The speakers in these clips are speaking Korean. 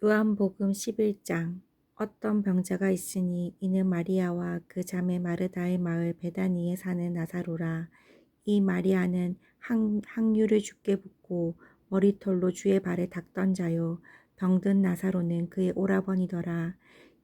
요한복음 11장. 어떤 병자가 있으니 이는 마리아와 그 자매 마르다의 마을 베다니에 사는 나사로라. 이 마리아는 항유를 주께 붓고 머리털로 주의 발에 닦던 자요. 병든 나사로는 그의 오라버니더라.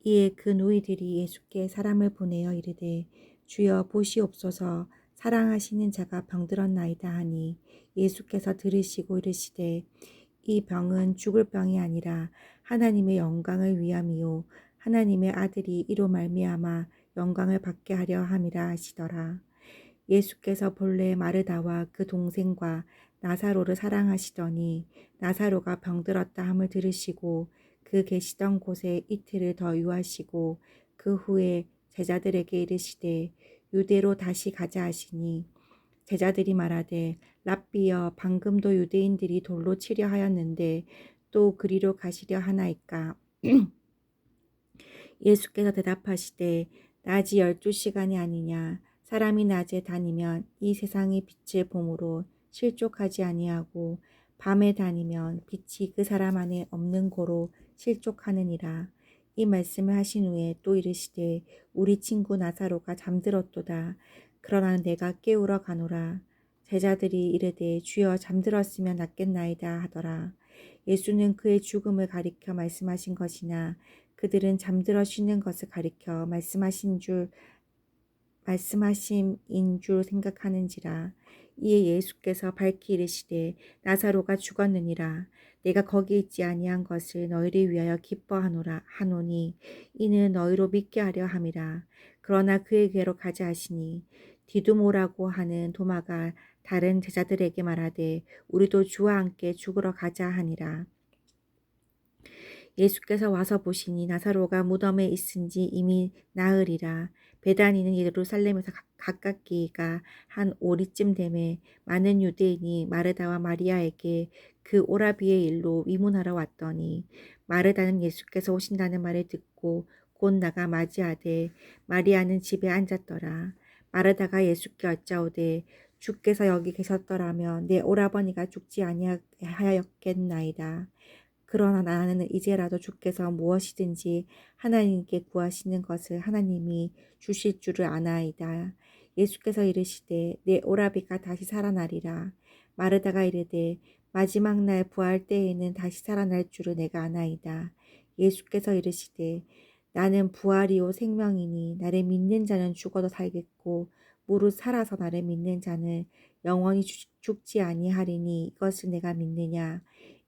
이에 그 누이들이 예수께 사람을 보내어 이르되 주여 보시옵소서, 사랑하시는 자가 병들었나이다 하니, 예수께서 들으시고 이르시되 이 병은 죽을 병이 아니라 하나님의 영광을 위함이요 하나님의 아들이 이로 말미암아 영광을 받게 하려 함이라 하시더라. 예수께서 본래 마르다와 그 동생과 나사로를 사랑하시더니 나사로가 병들었다 함을 들으시고 그 계시던 곳에 이틀을 더 유하시고 그 후에 제자들에게 이르시되 유대로 다시 가자 하시니, 제자들이 말하되 랍비여, 방금도 유대인들이 돌로 치려 하였는데 또 그리로 가시려 하나이까? 예수께서 대답하시되 낮이 12시간이 아니냐. 사람이 낮에 다니면 이 세상의 빛을 보므로 실족하지 아니하고 밤에 다니면 빛이 그 사람 안에 없는 고로 실족하느니라. 이 말씀을 하신 후에 또 이르시되 우리 친구 나사로가 잠들었도다. 그러나 내가 깨우러 가노라. 제자들이 이르되 주여, 잠들었으면 낫겠나이다 하더라. 예수는 그의 죽음을 가리켜 말씀하신 것이나 그들은 잠들어 쉬는 것을 가리켜 말씀하심인 줄 생각하는지라. 이에 예수께서 밝히 이르시되 나사로가 죽었느니라. 내가 거기 있지 아니한 것을 너희를 위하여 기뻐하노라 하노니, 이는 너희로 믿게 하려 함이라. 그러나 그에게로 가자 하시니, 디두모라고 하는 도마가 다른 제자들에게 말하되 우리도 주와 함께 죽으러 가자 하니라. 예수께서 와서 보시니 나사로가 무덤에 있은지 이미 나흘이라. 베다니는 예루살렘에서 가깝기가 한 오리쯤 되매 많은 유대인이 마르다와 마리아에게 그 오라비의 일로 위문하러 왔더니, 마르다는 예수께서 오신다는 말을 듣고 곧 나가 맞이하되 마리아는 집에 앉았더라. 마르다가 예수께 여짜오되 주께서 여기 계셨더라면 내 오라버니가 죽지 아니하였겠나이다. 그러나 나는 이제라도 주께서 무엇이든지 하나님께 구하시는 것을 하나님이 주실 줄을 아나이다. 예수께서 이르시되 내 오라비가 다시 살아나리라. 마르다가 이르되 마지막 날 부활 때에는 다시 살아날 줄을 내가 아나이다. 예수께서 이르시되 나는 부활이요 생명이니 나를 믿는 자는 죽어도 살겠고 무릇 살아서 나를 믿는 자는 영원히 죽지 아니하리니, 이것을 내가 믿느냐.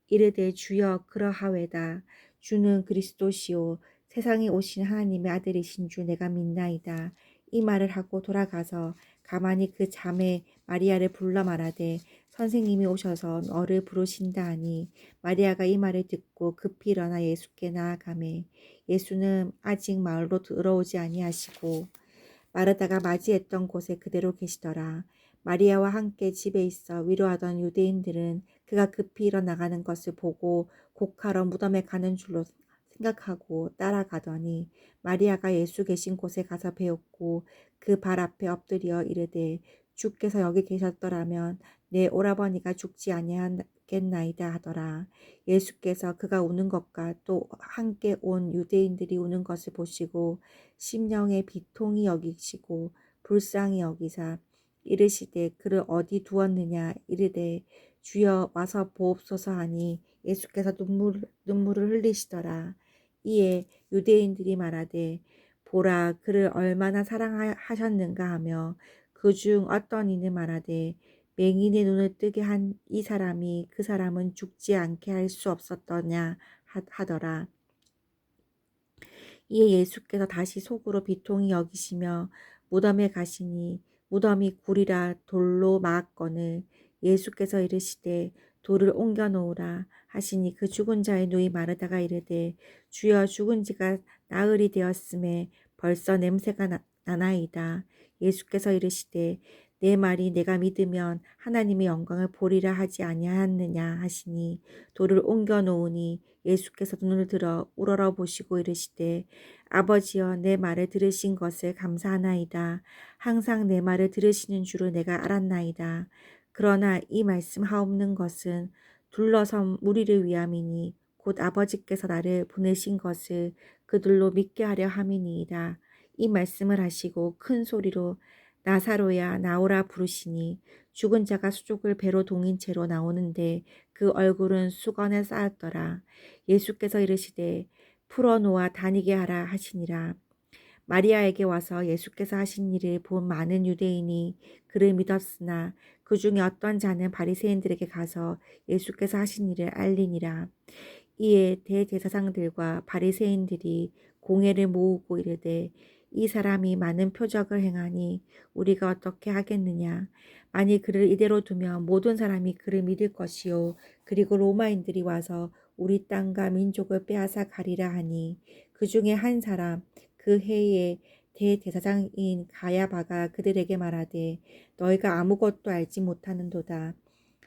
이르되 주여, 그러하외다. 주는 그리스도시요 세상에 오신 하나님의 아들이신 줄 내가 믿나이다. 이 말을 하고 돌아가서 가만히 그 자매 마리아를 불러 말하되 선생님이 오셔서 너를 부르신다 하니, 마리아가 이 말을 듣고 급히 일어나 예수께 나아가매 예수는 아직 마을로 들어오지 아니하시고 마르다가 맞이했던 곳에 그대로 계시더라. 마리아와 함께 집에 있어 위로하던 유대인들은 그가 급히 일어나가는 것을 보고 곡하러 무덤에 가는 줄로 생각하고 따라가더니, 마리아가 예수 계신 곳에 가서 배웠고 그 발 앞에 엎드려 이르되 주께서 여기 계셨더라면 내 오라버니가 죽지 아니하겠나이다 하더라. 예수께서 그가 우는 것과 또 함께 온 유대인들이 우는 것을 보시고 심령에 비통히 여기시고 불쌍히 여기사 이르시되 그를 어디 두었느냐. 이르되 주여 와서 보옵소서 하니 예수께서 눈물을 흘리시더라. 이에 유대인들이 말하되 보라, 그를 얼마나 사랑하셨는가 하며, 그중 어떤 이는 말하되 맹인의 눈을 뜨게 한 이 사람이 그 사람은 죽지 않게 할 수 없었더냐 하더라. 이에 예수께서 다시 속으로 비통히 여기시며 무덤에 가시니 무덤이 굴이라 돌로 막았거늘 예수께서 이르시되 돌을 옮겨 놓으라 하시니, 그 죽은 자의 누이 마르다가 이르되 주여, 죽은 지가 나흘이 되었음에 벌써 냄새가 나나이다. 예수께서 이르시되 내 말이 내가 믿으면 하나님의 영광을 보리라 하지 아니하였느냐 하시니, 돌을 옮겨 놓으니 예수께서 눈을 들어 우러러 보시고 이르시되 아버지여, 내 말을 들으신 것을 감사하나이다. 항상 내 말을 들으시는 줄을 내가 알았나이다. 그러나 이 말씀 하옵는 것은 둘러선 무리를 위함이니 곧 아버지께서 나를 보내신 것을 그들로 믿게 하려 함이니이다. 이 말씀을 하시고 큰 소리로 나사로야 나오라 부르시니 죽은 자가 수족을 배로 동인 채로 나오는데 그 얼굴은 수건에 쌓였더라. 예수께서 이르시되 풀어놓아 다니게 하라 하시니라. 마리아에게 와서 예수께서 하신 일을 본 많은 유대인이 그를 믿었으나 그 중에 어떤 자는 바리새인들에게 가서 예수께서 하신 일을 알리니라. 이에 대제사장들과 바리새인들이 공회를 모으고 이르되 이 사람이 많은 표적을 행하니 우리가 어떻게 하겠느냐. 만일 그를 이대로 두면 모든 사람이 그를 믿을 것이요 그리고 로마인들이 와서 우리 땅과 민족을 빼앗아 가리라 하니 그 중에 한 사람 그 해에 대제사장인 가야바가 그들에게 말하되 너희가 아무것도 알지 못하는도다.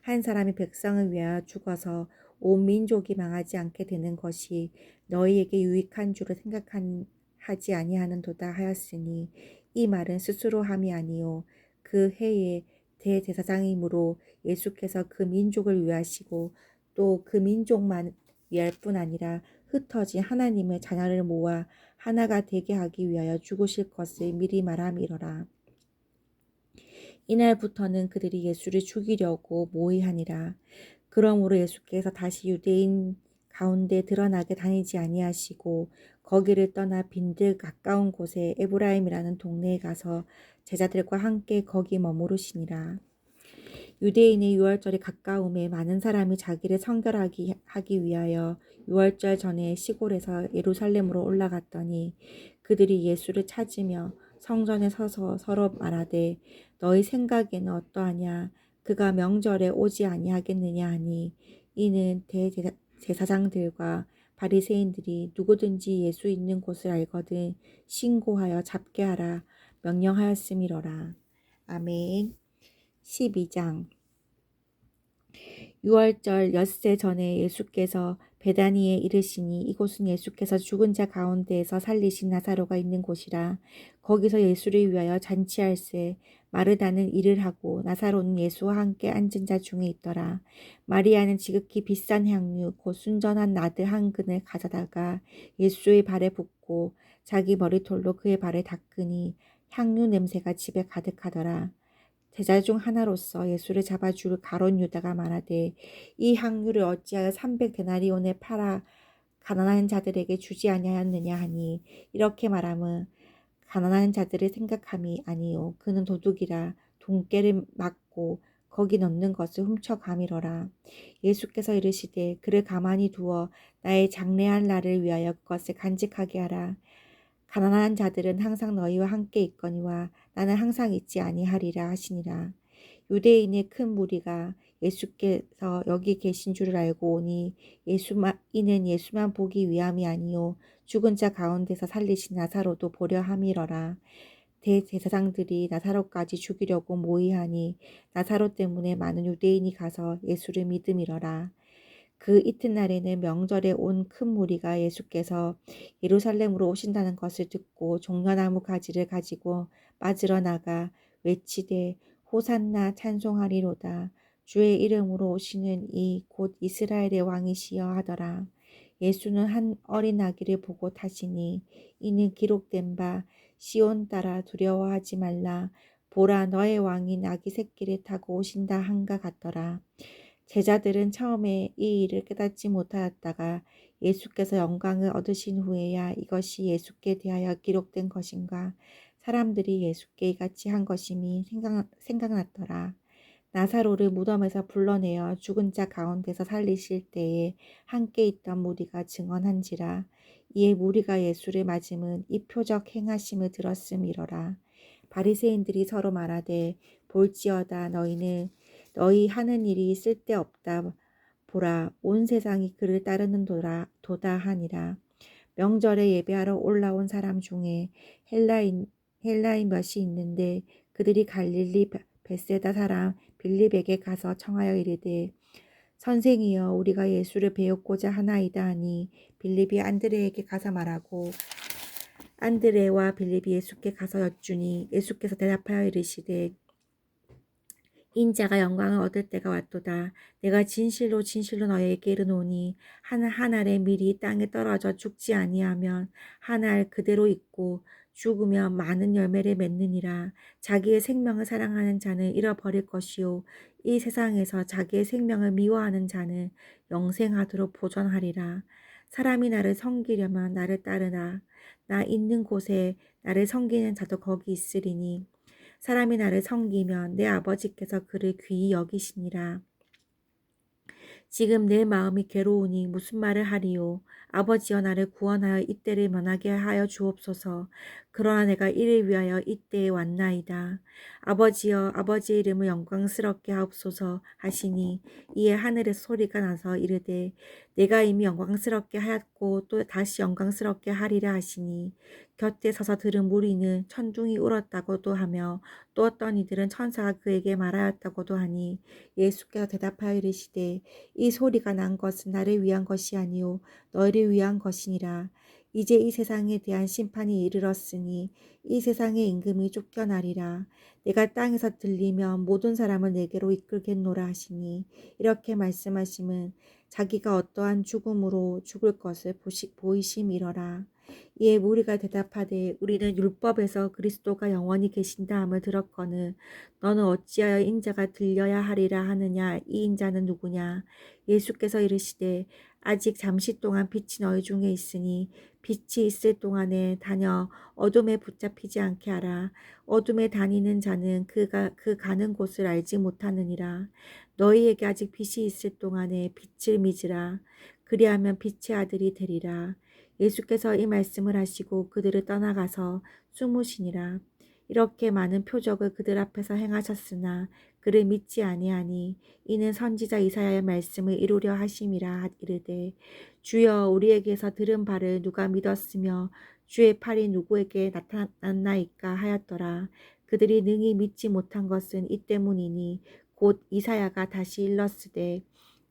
한 사람이 백성을 위하여 죽어서 온 민족이 망하지 않게 되는 것이 너희에게 유익한 줄을 생각하지 아니하는도다 하였으니 이 말은 스스로 함이 아니요 그 해에 대제사장이므로 예수께서 그 민족을 위하시고 또 그 민족만 위할 뿐 아니라 흩어진 하나님의 자녀를 모아 하나가 되게 하기 위하여 죽으실 것을 미리 말함이러라. 이날부터는 그들이 예수를 죽이려고 모의하니라. 그러므로 예수께서 다시 유대인 가운데 드러나게 다니지 아니하시고 거기를 떠나 빈들 가까운 곳에 에브라임이라는 동네에 가서 제자들과 함께 거기 머무르시니라. 유대인의 유월절이 가까움에 많은 사람이 자기를 성결하기 하기 위하여 유월절 전에 시골에서 예루살렘으로 올라갔더니 그들이 예수를 찾으며 성전에 서서 서로 말하되 너희 생각에는 어떠하냐 그가 명절에 오지 아니하겠느냐 하니 이는 대제사장들과 바리새인들이 누구든지 예수 있는 곳을 알거든 신고하여 잡게 하라 명령하였음이로라. 아멘. 12장. 유월절 엿새 전에 예수께서 베다니에 이르시니 이곳은 예수께서 죽은 자 가운데에서 살리신 나사로가 있는 곳이라. 거기서 예수를 위하여 잔치할세 마르다는 일을 하고 나사로는 예수와 함께 앉은 자 중에 있더라. 마리아는 지극히 비싼 향유 곧 순전한 나드 한 근을 가져다가 예수의 발에 붓고 자기 머리털로 그의 발을 닦으니 향유 냄새가 집에 가득하더라. 제자 중 하나로서 예수를 잡아줄 가롯 유다가 말하되 이 향유를 어찌하여 300데나리온에 팔아 가난한 자들에게 주지 아니하였느냐 하니 이렇게 말함은 가난한 자들을 생각함이 아니요 그는 도둑이라 돈깨를 맞고 거기 넣는 것을 훔쳐가미러라. 예수께서 이르시되 그를 가만히 두어 나의 장래할 날을 위하여 그것을 간직하게 하라. 가난한 자들은 항상 너희와 함께 있거니와 나는 항상 있지 아니하리라 하시니라. 유대인의 큰 무리가 예수께서 여기 계신 줄을 알고 오니 이는 예수만 보기 위함이 아니요 죽은 자 가운데서 살리신 나사로도 보려 함이러라. 대제사장들이 나사로까지 죽이려고 모의하니 나사로 때문에 많은 유대인이 가서 예수를 믿음이러라. 그 이튿날에는 명절에 온 큰 무리가 예수께서 예루살렘으로 오신다는 것을 듣고 종려나무 가지를 가지고 빠지러 나가 외치되 호산나 찬송하리로다. 주의 이름으로 오시는 이 곧 이스라엘의 왕이시여 하더라. 예수는 한 어린 아기를 보고 타시니 이는 기록된 바 시온 따라 두려워하지 말라. 보라 너의 왕인 아기 새끼를 타고 오신다 한가 같더라. 제자들은 처음에 이 일을 깨닫지 못하였다가 예수께서 영광을 얻으신 후에야 이것이 예수께 대하여 기록된 것인가 사람들이 예수께 이같이 한 것임이 생각났더라. 나사로를 무덤에서 불러내어 죽은 자 가운데서 살리실 때에 함께 있던 무리가 증언한지라. 이에 무리가 예수를 맞음은 이 표적 행하심을 들었음이러라. 바리새인들이 서로 말하되 볼지어다 너희 하는 일이 쓸데없다. 보라 온 세상이 그를 따르는 도다 하니라. 명절에 예배하러 올라온 사람 중에 헬라인 몇이 있는데 그들이 갈릴리 벳세다 사람 빌립에게 가서 청하여 이르되 선생이여 우리가 예수를 배웠고자 하나이다 하니 빌립이 안드레에게 가서 말하고 안드레와 빌립이 예수께 가서 여쭈니 예수께서 대답하여 이르시되 인자가 영광을 얻을 때가 왔도다. 내가 진실로 진실로 너희에게 이르노니 한 알의 밀이 땅에 떨어져 죽지 아니하면 한 알 그대로 있고 죽으면 많은 열매를 맺느니라. 자기의 생명을 사랑하는 자는 잃어버릴 것이요 이 세상에서 자기의 생명을 미워하는 자는 영생하도록 보존하리라. 사람이 나를 섬기려면 나를 따르라. 나 있는 곳에 나를 섬기는 자도 거기 있으리니 사람이 나를 섬기면 내 아버지께서 그를 귀히 여기시니라. 지금 내 마음이 괴로우니 무슨 말을 하리요. 아버지여 나를 구원하여 이때를 면하게 하여 주옵소서. 그러나 내가 이를 위하여 이때에 왔나이다. 아버지여 아버지의 이름을 영광스럽게 하옵소서 하시니 이에 하늘에서 소리가 나서 이르되 내가 이미 영광스럽게 하였고 또 다시 영광스럽게 하리라 하시니 곁에 서서 들은 무리는 천둥이 울었다고도 하며 또 어떤 이들은 천사가 그에게 말하였다고도 하니 예수께서 대답하여 이르시되 이 소리가 난 것은 나를 위한 것이 아니요 너희를 위한 것이니라. 이제 이 세상에 대한 심판이 이르렀으니 이 세상의 임금이 쫓겨나리라. 내가 땅에서 들리면 모든 사람을 내게로 이끌겠노라 하시니 이렇게 말씀하심은 자기가 어떠한 죽음으로 죽을 것을 보이심이러라. 이에 무리가 대답하되 우리는 율법에서 그리스도가 영원히 계신다 함을 들었거늘 너는 어찌하여 인자가 들려야 하리라 하느냐. 이 인자는 누구냐. 예수께서 이르시되 아직 잠시 동안 빛이 너희 중에 있으니 빛이 있을 동안에 다녀 어둠에 붙잡히지 않게 하라. 어둠에 다니는 자는 그 가는 곳을 알지 못하느니라. 너희에게 아직 빛이 있을 동안에 빛을 믿으라. 그리하면 빛의 아들이 되리라. 예수께서 이 말씀을 하시고 그들을 떠나가서 숨으시니라. 이렇게 많은 표적을 그들 앞에서 행하셨으나 그를 믿지 아니하니 이는 선지자 이사야의 말씀을 이루려 하심이라 이르되 주여 우리에게서 들은 바를 누가 믿었으며 주의 팔이 누구에게 나타났나이까 하였더라. 그들이 능히 믿지 못한 것은 이 때문이니 곧 이사야가 다시 일렀으되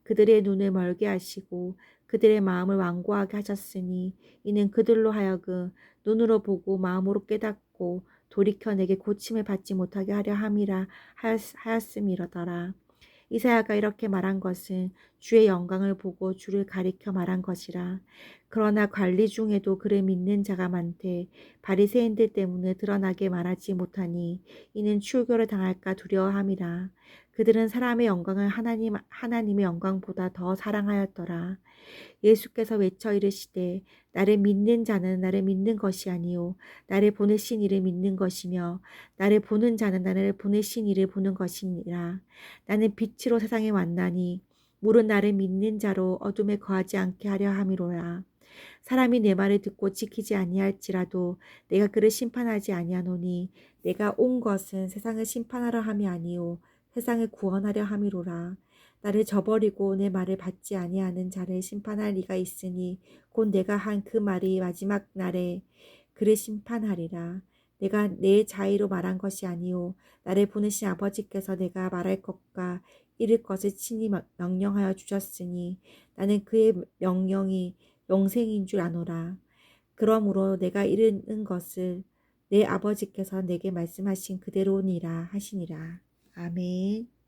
그들의 눈을 멀게 하시고 그들의 마음을 완고하게 하셨으니 이는 그들로 하여금 눈으로 보고 마음으로 깨닫고 돌이켜 내게 고침을 받지 못하게 하려 함이라 하였음이러더라. 이사야가 이렇게 말한 것은 주의 영광을 보고 주를 가리켜 말한 것이라. 그러나 관리 중에도 그를 믿는 자가 많되 바리새인들 때문에 드러나게 말하지 못하니 이는 출교를 당할까 두려워함이라. 그들은 사람의 영광을 하나님의 영광보다 더 사랑하였더라. 예수께서 외쳐 이르시되 나를 믿는 자는 나를 믿는 것이 아니요 나를 보내신 이를 믿는 것이며 나를 보는 자는 나를 보내신 이를 보는 것이니라. 나는 빛으로 세상에 왔나니 물은 나를 믿는 자로 어둠에 거하지 않게 하려 함이로라. 사람이 내 말을 듣고 지키지 아니할지라도 내가 그를 심판하지 아니하노니 내가 온 것은 세상을 심판하려 함이 아니요 세상을 구원하려 함이로라. 나를 저버리고 내 말을 받지 아니하는 자를 심판할 리가 있으니 곧 내가 한 그 말이 마지막 날에 그를 심판하리라. 내가 내 자의로 말한 것이 아니요 나를 보내신 아버지께서 내가 말할 것과 이를 것을 친히 명령하여 주셨으니 나는 그의 명령이 영생인 줄 아노라. 그러므로 내가 이르는 것을 내 아버지께서 내게 말씀하신 그대로니라 하시니라. 아멘.